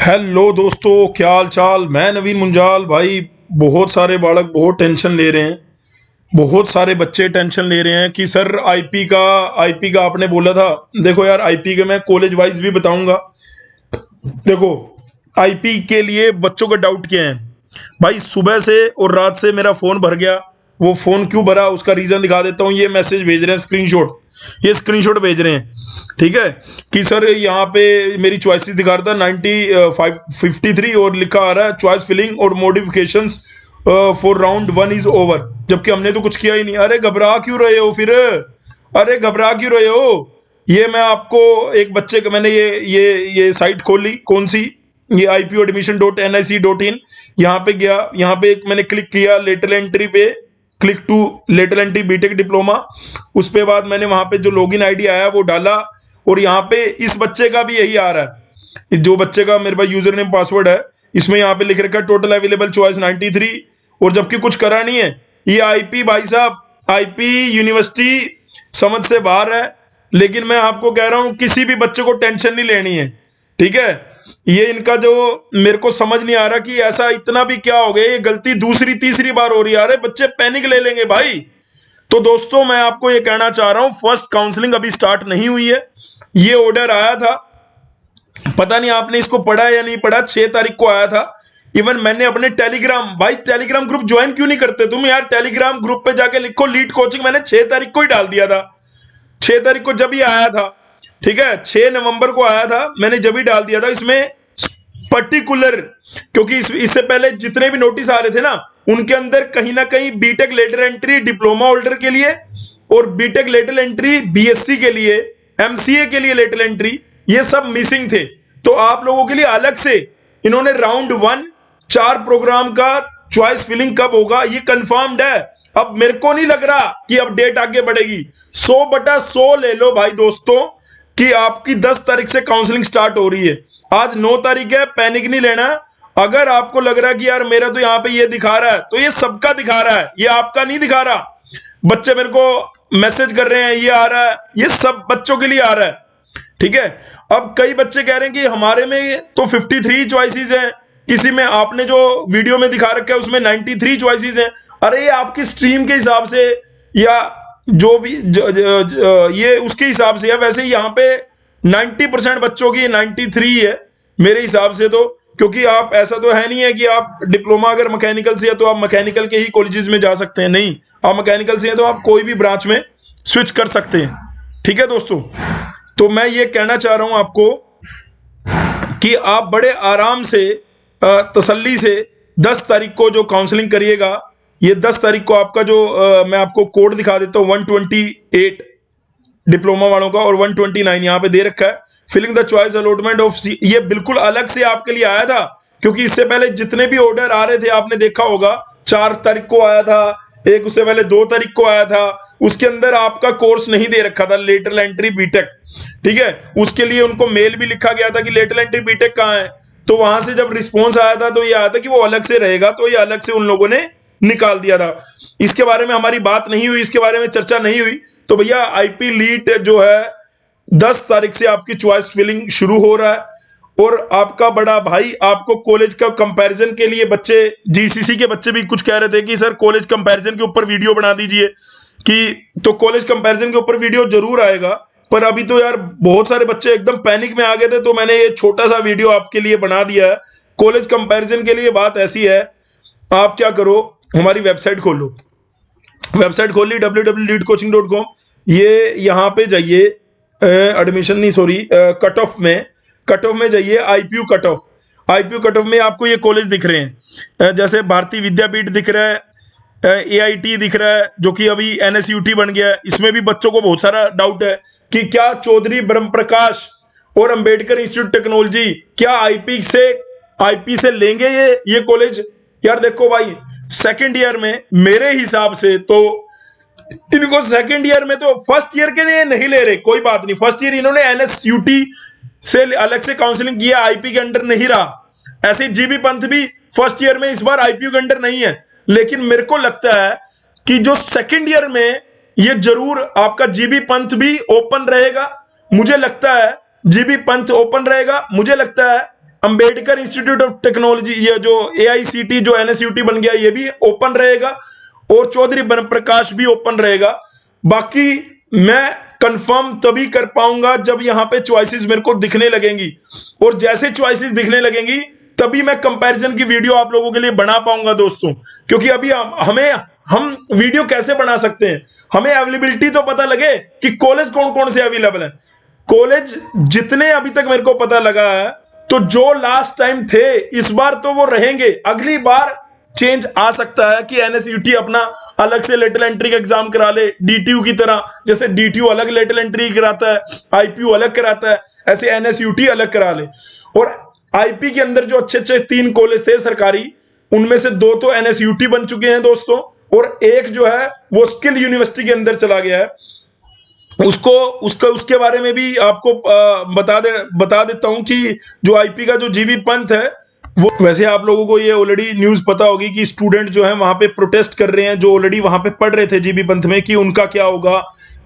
Hello दोस्तों, क्या हाल चाल। मैं नवीन मुंजाल। भाई बहुत सारे बालक बहुत टेंशन ले रहे हैं। बहुत सारे बच्चे टेंशन ले रहे हैं कि सर आईपी का आपने बोला था। देखो यार, आईपी के मैं कॉलेज वाइज भी बताऊंगा। देखो, आईपी के लिए बच्चों का डाउट क्या है। भाई सुबह से और रात से मेरा फोन भर गया। वो फोन क्यों भरा उसका रीजन दिखा देता हूँ। ये मैसेज भेज रहे हैं, स्क्रीनशॉट, ये स्क्रीनशॉट भेज रहे हैं। ठीक है कि सर यहाँ पे मेरी चॉइसेस दिखा रहा था 53 और लिखा आ रहा है चॉइस फिलिंग और modifications for round 1 is over. जबकि हमने तो कुछ किया ही नहीं। अरे घबरा क्यों रहे हो फिर, अरे घबरा क्यों रहे हो। ये मैं आपको एक बच्चे का मैंने ये साइट खोली, कौन सी, ये IPOadmission.nic.in। यहाँ पे गया, यहाँ पे मैंने क्लिक किया लेटर एंट्री पे, click to lateral entry BTech diploma. उस पे बाद मैंने वहां पे जो लॉगिन आईडी आया वो डाला और यहाँ पे इस बच्चे का भी यही आ रहा है। जो बच्चे का मेरे पास यूजर नेम पासवर्ड है, इसमें यहाँ पे लिख रखा है टोटल अवेलेबल चॉइस 93। और जबकि कुछ करा नहीं है। ये आईपी भाई साहब, आईपी यूनिवर्सिटी समझ से बाहर है। लेकिन मैं आपको कह रहा हूं किसी भी बच्चे को टेंशन नहीं लेनी है। ठीक है, ये इनका जो मेरे को समझ नहीं आ रहा कि ऐसा इतना भी क्या हो गया। ये गलती दूसरी तीसरी बार हो रही है। अरे बच्चे पैनिक ले लेंगे भाई। तो दोस्तों मैं आपको ये कहना चाह रहा हूं, फर्स्ट काउंसलिंग अभी स्टार्ट नहीं हुई है। ये ऑर्डर आया था, पता नहीं आपने इसको पढ़ा या नहीं पढ़ा। 6 तारीख को आया था। इवन मैंने अपने टेलीग्राम, भाई टेलीग्राम ग्रुप ज्वाइन क्यों नहीं करते तुम यार। टेलीग्राम ग्रुप पे जाके लिखो लीड कोचिंग, मैंने 6 तारीख को ही डाल दिया था। 6 तारीख को जब ही आया था, ठीक है, 6 नवंबर को आया था, मैंने जब ही डाल दिया था। इसमें पर्टिकुलर, क्योंकि इससे पहले जितने भी नोटिस आ रहे थे ना, उनके अंदर कहीं ना कहीं BTech lateral entry diploma holder के लिए और बीटेक लेटर एंट्री बीएससी के लिए, एमसीए के लिए लेटर एंट्री, ये सब मिसिंग थे। तो आप लोगों के लिए अलग से इन्होंने राउंड 1 4 प्रोग्राम का चॉइस फिलिंग कब होगा ये कंफर्म्ड है। अब मेरे को नहीं लग रहा कि अब डेट आगे बढ़ेगी। 100/100 ले लो भाई दोस्तों कि आपकी 10 तारीख से काउंसलिंग स्टार्ट हो रही है। आज 9 तारीख है, पैनिक नहीं लेना। अगर आपको लग रहा है कि यार मेरा तो यहाँ पे ये दिखा रहा है, तो ये सबका दिखा रहा है, ये आपका नहीं दिखा रहा। बच्चे मेरे को मैसेज कर रहे हैं, ये आ रहा है, ये सब बच्चों के लिए आ रहा है। ठीक है, अब कई बच्चे कह रहे हैं कि हमारे में तो 53 चॉइसेस हैं, किसी में आपने जो वीडियो में दिखा रखा है उसमें 93 चॉइसेस हैं। अरे ये आपकी स्ट्रीम के हिसाब से या जो भी ये उसके हिसाब से है। वैसे यहाँ पे 90% बच्चों की 93 है मेरे हिसाब से। तो क्योंकि आप ऐसा तो है नहीं है कि आप डिप्लोमा अगर मैकेनिकल से है तो आप मैकेनिकल के ही कॉलेजेस में जा सकते हैं। नहीं, आप मैकेनिकल से है तो आप कोई भी ब्रांच में स्विच कर सकते हैं। ठीक है दोस्तों, तो मैं ये कहना चाह रहा हूं आपको कि आप बड़े आराम से तसल्ली से 10 तारीख को जो काउंसलिंग करिएगा, ये 10 तारीख को आपका जो मैं आपको कोड दिखा देता हूं 128 डिप्लोमा वालों का और 129 यहाँ पे दे रखा है। Filling the choice allotment of C, ये बिल्कुल अलग से आपके लिए आया था। क्योंकि इससे पहले जितने भी ऑर्डर आ रहे थे आपने देखा होगा, 4 तारीख को आया था एक, उससे पहले 2 तारीख को आया था। उसके अंदर आपका कोर्स नहीं दे रखा था लेटरल एंट्री बीटेक। ठीक है, उसके लिए उनको मेल भी लिखा गया था कि लेटरल एंट्री बीटेक कहाँ है। तो वहां से जब रिस्पॉन्स आया था तो ये आया था कि वो अलग से रहेगा। तो ये अलग से उन लोगों ने निकाल दिया था। इसके बारे में हमारी बात नहीं हुई, इसके बारे में चर्चा नहीं हुई। तो भैया आईपी लीट जो है 10 तारीख से आपकी चॉइस फिलिंग शुरू हो रहा है। और आपका बड़ा भाई आपको कॉलेज का कंपैरिजन के लिए, बच्चे जीसीसी के बच्चे भी कुछ कह रहे थे कि सर कॉलेज कंपैरिजन के ऊपर वीडियो बना दीजिए कि, तो कॉलेज कंपैरिजन के ऊपर वीडियो जरूर आएगा। पर अभी तो यार बहुत सारे बच्चे एकदम पैनिक में आ गए थे, तो मैंने ये छोटा सा वीडियो आपके लिए बना दिया है। कॉलेज कंपैरिजन के लिए बात ऐसी है, आप क्या करो, हमारी वेबसाइट खोलो। वेबसाइट खोल ली www.leadcoaching.com। ये यहाँ पे जाइए, एडमिशन नहीं सॉरी कट ऑफ में जाइए। आईपीयू कट ऑफ में आपको ये कॉलेज दिख रहे हैं। जैसे भारतीय विद्यापीठ दिख रहा है, AIT दिख रहा है जो कि अभी NSUT बन गया है। इसमें भी बच्चों को बहुत सारा डाउट है कि क्या चौधरी ब्रह्म प्रकाश और अंबेडकर इंस्टीट्यूट टेक्नोलॉजी क्या आईपी से लेंगे ये कॉलेज। यार देखो भाई, सेकेंड ईयर में मेरे हिसाब से तो इनको सेकेंड ईयर में तो फर्स्ट ईयर के लिए नहीं ले रहे, कोई बात नहीं। फर्स्ट ईयर इन्होंने NSUT से अलग से काउंसलिंग किया, आईपी के अंडर नहीं रहा। ऐसे जीबी पंथ भी फर्स्ट ईयर में इस बार आईपीयू के अंडर नहीं है। लेकिन मेरे को लगता है कि जो सेकेंड ईयर में ये जरूर आपका जीबी पंथ भी ओपन रहेगा। मुझे लगता है जीबी पंथ ओपन रहेगा। मुझे लगता है अंबेडकर इंस्टीट्यूट ऑफ टेक्नोलॉजी, ये जो AICT जो NSUT बन गया ये भी ओपन रहेगा, और चौधरी ब्रह्मप्रकाश भी ओपन रहेगा। बाकी मैं कंफर्म तभी कर पाऊंगा जब यहां पे चॉइसेस मेरे को दिखने लगेंगी, और जैसे चॉइसेस दिखने लगेंगी तभी मैं कंपैरिजन की वीडियो आप लोगों के लिए बना पाऊंगा दोस्तों। क्योंकि अभी हम वीडियो कैसे बना सकते हैं, हमें अवेलेबिलिटी तो पता लगे कि कॉलेज कौन कौन से अवेलेबल है। कॉलेज जितने अभी तक मेरे को पता लगा है, तो जो लास्ट टाइम थे इस बार तो वो रहेंगे, अगली बार चेंज आ सकता है कि NSUT अपना अलग से लेटरल एंट्री का एग्जाम करा ले, DTU की तरह। जैसे DTU अलग लेटरल एंट्री कराता है, IPU अलग कराता है, ऐसे NSUT अलग करा ले। और IP के अंदर जो अच्छे अच्छे 3 कॉलेज थे सरकारी, उनमें से 2 तो NSUT बन चुके हैं दोस्तों, और एक जो है वो स्किल यूनिवर्सिटी के अंदर चला गया है। उसके बारे में भी आपको बता देता हूं कि जो IP का जो GB पंत है, वो वैसे आप लोगों को ये ऑलरेडी न्यूज पता होगी कि स्टूडेंट जो है वहां पे प्रोटेस्ट कर रहे हैं, जो ऑलरेडी वहां पे पढ़ रहे थे GB पंथ में, कि उनका क्या होगा,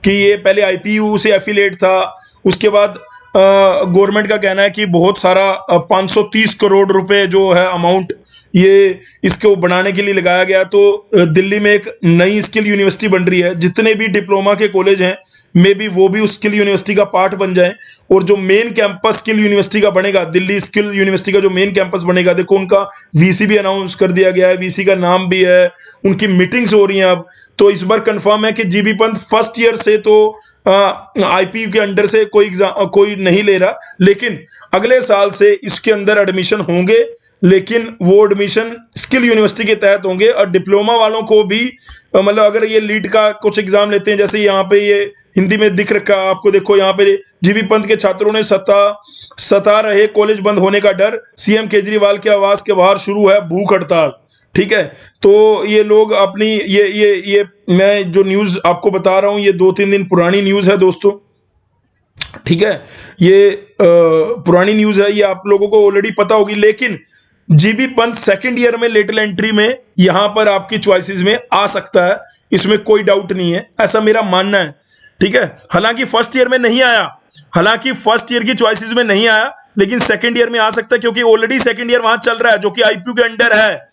कि ये पहले IPU से एफिलिएट था, उसके बाद गवर्नमेंट का कहना है कि बहुत सारा 530 करोड़ रुपए जो है अमाउंट ये इसको बनाने के लिए लगाया गया। तो दिल्ली में एक नई स्किल यूनिवर्सिटी बन रही है, जितने भी डिप्लोमा के कॉलेज हैं मे बी वो भी उस स्किल यूनिवर्सिटी का पार्ट बन जाए। और जो मेन कैंपस स्किल यूनिवर्सिटी का बनेगा, दिल्ली स्किल यूनिवर्सिटी का जो मेन कैंपस बनेगा, देखो उनका VC भी अनाउंस कर दिया गया है, VC का नाम भी है, उनकी मीटिंग्स हो रही हैं अब। तो इस बार कंफर्म है कि GB पंत फर्स्ट ईयर से तो IPU के अंडर से कोई नहीं ले रहा, लेकिन अगले साल से इसके अंदर एडमिशन होंगे, लेकिन वो एडमिशन स्किल यूनिवर्सिटी के तहत होंगे। और डिप्लोमा वालों को भी मतलब अगर ये लीड का कुछ एग्जाम लेते हैं, जैसे यहाँ पे ये हिंदी में दिख रखा है आपको, देखो यहाँ पे GB पंत के छात्रों ने सता रहे कॉलेज बंद होने का डर, CM केजरीवाल के आवास के बाहर शुरू है भूख हड़ताल। ठीक है, तो ये लोग अपनी ये मैं जो न्यूज आपको बता रहा हूं ये 2-3 दिन पुरानी न्यूज है दोस्तों। ठीक है, ये पुरानी न्यूज है, ये आप लोगों को ऑलरेडी पता होगी। लेकिन GB पंत सेकंड ईयर में लेटरल एंट्री में यहां पर आपकी चॉइसेस में आ सकता है, इसमें कोई डाउट नहीं है, ऐसा मेरा मानना है। ठीक है, हालांकि फर्स्ट ईयर में नहीं आया, हालांकि फर्स्ट ईयर की चॉइसेस में नहीं आया, लेकिन सेकंड ईयर में आ सकता है, क्योंकि ऑलरेडी सेकंड ईयर वहां चल रहा है जो कि IPU के अंडर है।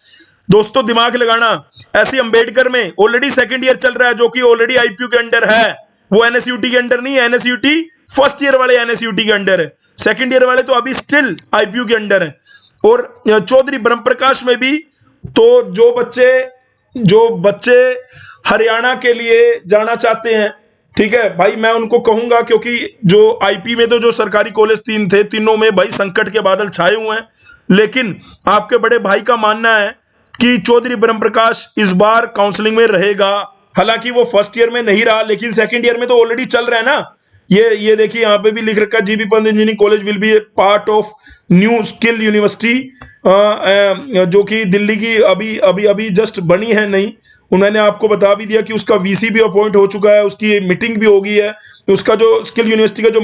दोस्तों दिमाग लगाना, ऐसे अंबेडकर में ऑलरेडी सेकंड ईयर चल रहा है जो कि ऑलरेडी IPU के अंडर है, वो NSUT के अंडर नहीं है। NSUT फर्स्ट ईयर वाले NSUT के अंडर है, सेकंड ईयर वाले तो अभी स्टिल IPU के अंडर है। और चौधरी ब्रह्मप्रकाश में भी तो जो बच्चे हरियाणा के लिए जाना चाहते हैं, ठीक है भाई, मैं उनको कहूंगा, क्योंकि जो IP में तो जो सरकारी कॉलेज 3 थे, तीनों में भाई संकट के बादल छाए हुए हैं। लेकिन आपके बड़े भाई का मानना है कि चौधरी ब्रह्मप्रकाश इस बार काउंसलिंग में रहेगा। हालांकि वो फर्स्ट ईयर में नहीं रहा, लेकिन सेकंड ईयर में तो ऑलरेडी चल रहा है ना। ये देखिए यहाँ पे भी लिख रखा है, GB Pant engineering college will be A part of new skill university, जो कि दिल्ली की अभी जस्ट बनी है नहीं। उन्होंने आपको बता भी दिया कि उसका VC भी अपॉइंट हो चुका है, उसकी मीटिंग भी हो गई है। उसका जो स्किल यूनिवर्सिटी का जो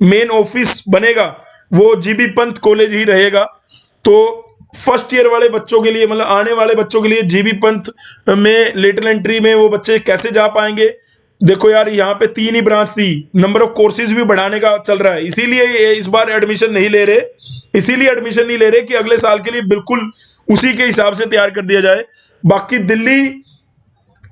मेन ऑफिस बनेगा वो GB पंत कॉलेज ही रहेगा। तो फर्स्ट ईयर वाले बच्चों के लिए, मतलब आने वाले बच्चों के लिए GB पंत में लेटरल एंट्री में वो बच्चे कैसे जा पाएंगे। देखो यार, यहाँ पे 3 ही ब्रांच थी, नंबर ऑफ कोर्सेज भी बढ़ाने का चल रहा है, इसीलिए इस बार एडमिशन नहीं ले रहे कि अगले साल के लिए बिल्कुल उसी के हिसाब से तैयार कर दिया जाए। बाकी दिल्ली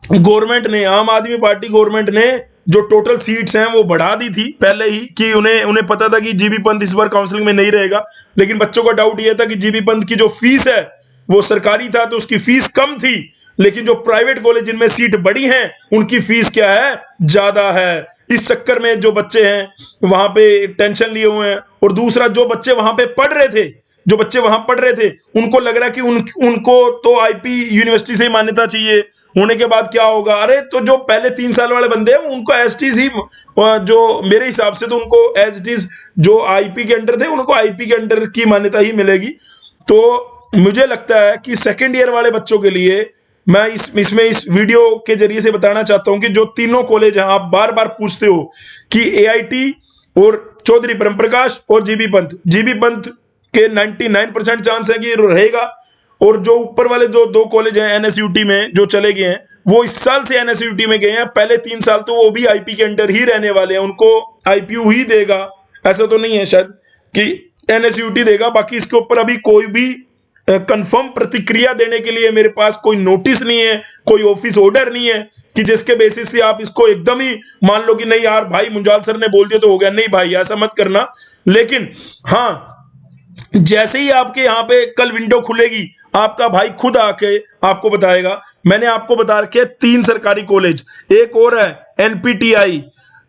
गवर्नमेंट ने, आम आदमी पार्टी गवर्नमेंट ने जो टोटल सीट्स हैं वो बढ़ा दी थी पहले ही, कि उन्हें पता था कि GB पंत इस बार काउंसलिंग में नहीं रहेगा। लेकिन बच्चों का डाउट ये था कि GB पंत की जो फीस है वो सरकारी था तो उसकी फीस कम थी, लेकिन जो प्राइवेट कॉलेज जिनमें सीट बड़ी हैं उनकी फीस क्या है, ज्यादा है। इस चक्कर में जो बच्चे हैं वहां पे टेंशन लिए हुए हैं। और दूसरा, जो बच्चे वहां पढ़ रहे थे उनको लग रहा है कि उनको तो IP यूनिवर्सिटी से ही मान्यता चाहिए, होने के बाद क्या होगा। अरे तो जो पहले 3 साल वाले बंदे हैं उनको एज इट इज ही, जो मेरे हिसाब से तो उनको एज इट इज जो IP के अंडर थे उनको IP के अंडर की मान्यता ही मिलेगी। तो मुझे लगता है कि सेकेंड ईयर वाले बच्चों के लिए मैं इस वीडियो के जरिए से बताना चाहता हूं कि जो तीनों कॉलेज हैं, आप बार बार पूछते हो कि AIT और चौधरी ब्रह्मप्रकाश और GB पंत के 99% चांस है कि रहेगा। और जो ऊपर वाले दो कॉलेज हैं NSUT में जो चले गए हैं, वो इस साल से NSUT में गए हैं, पहले 3 साल तो वो भी IP के अंडर ही रहने वाले हैं, उनको IPU ही देगा। ऐसा तो नहीं है शायद कि एनएसयूटी देगा। बाकी इसके ऊपर अभी कोई भी कंफर्म प्रतिक्रिया देने के लिए मेरे पास कोई नोटिस नहीं है, कोई ऑफिस ऑर्डर नहीं है कि जिसके बेसिस से आप इसको एकदम ही मान लो कि नहीं यार भाई मुंजाल सर ने बोल दिया तो हो गया। नहीं भाई, ऐसा मत करना। लेकिन हाँ, जैसे ही आपके यहाँ पे कल विंडो खुलेगी, आपका भाई खुद आके आपको बताएगा। मैंने आपको बता रखे 3 सरकारी कॉलेज, एक और है NPTI,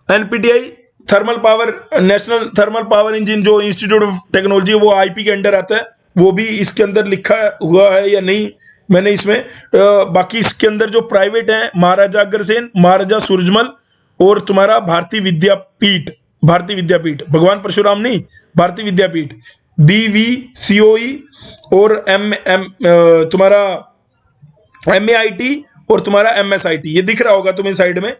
NPTI thermal power, national thermal power engine जो इंस्टीट्यूट ऑफ टेक्नोलॉजी, वो आईपी के अंडर आता है। वो भी इसके अंदर लिखा हुआ है या नहीं मैंने इसमें। बाकी इसके अंदर जो प्राइवेट है, महाराजा अग्रसेन, महाराजा सूरजमल और तुम्हारा भारतीय विद्यापीठ, भारतीय विद्यापीठ, भगवान परशुराम नहीं, भारतीय विद्यापीठ, BVCOE और तुम्हारा MAIT और तुम्हारा MSIT, ये दिख रहा होगा तुम्हें साइड में।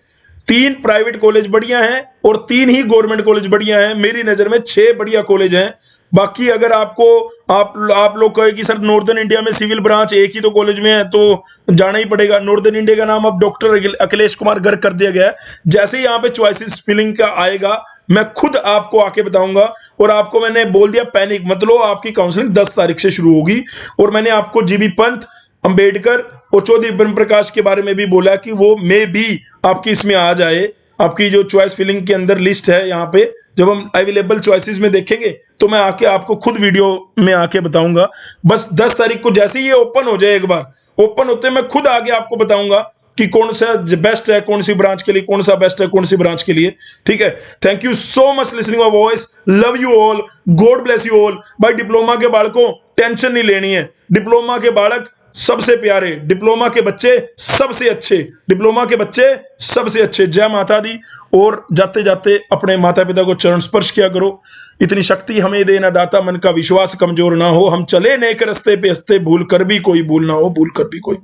3 प्राइवेट कॉलेज बढ़िया हैं और 3 ही गवर्नमेंट कॉलेज बढ़िया हैं। मेरी नजर में 6 बढ़िया कॉलेज हैं। बाकी अगर आपको आप लोग कहे कि सर नॉर्दर्न इंडिया में सिविल ब्रांच एक ही तो कॉलेज में है, तो जाना ही पड़ेगा। नॉर्दर्न इंडिया का नाम अब डॉक्टर अखिलेश कुमार गर्ग कर दिया गया है। जैसे ही यहाँ पे चॉइसेस फिलिंग का आएगा, मैं खुद आपको आके बताऊंगा। और आपको मैंने बोल दिया पैनिक मत लो, आपकी काउंसलिंग 10 तारीख से शुरू होगी। और मैंने आपको जीबी पंत, अंबेडकर और चौधरी ब्रह्म प्रकाश के बारे में भी बोला कि वो मे भी आपकी इसमें आ जाए। आपकी जो चॉइस फिलिंग के अंदर लिस्ट है, यहाँ पे जब हम अवेलेबल चॉइसेस में देखेंगे तो मैं आके आपको खुद वीडियो में आके बताऊंगा। बस 10 तारीख को जैसे ही ये ओपन हो जाए, एक बार ओपन होते मैं खुद आगे आपको बताऊंगा कि कौन सा बेस्ट है, कौन सी ब्रांच के लिए, कौन सा बेस्ट है कौन सी ब्रांच के लिए। ठीक है, thank you so much listening my voice, love you all, God bless you all. भाई डिप्लोमा के बालकों टेंशन नहीं लेनी है, डिप्लोमा के बालक सबसे प्यारे, डिप्लोमा के बच्चे सबसे अच्छे, डिप्लोमा के बच्चे सबसे अच्छे। जय माता दी। और जाते जाते अपने माता पिता को चरण स्पर्श किया करो। इतनी शक्ति हमें देना दाता, मन का विश्वास कमजोर ना हो। हम चले नेक रस्ते पे हंसते, भूल कर भी कोई भूल ना हो, भूल कर भी कोई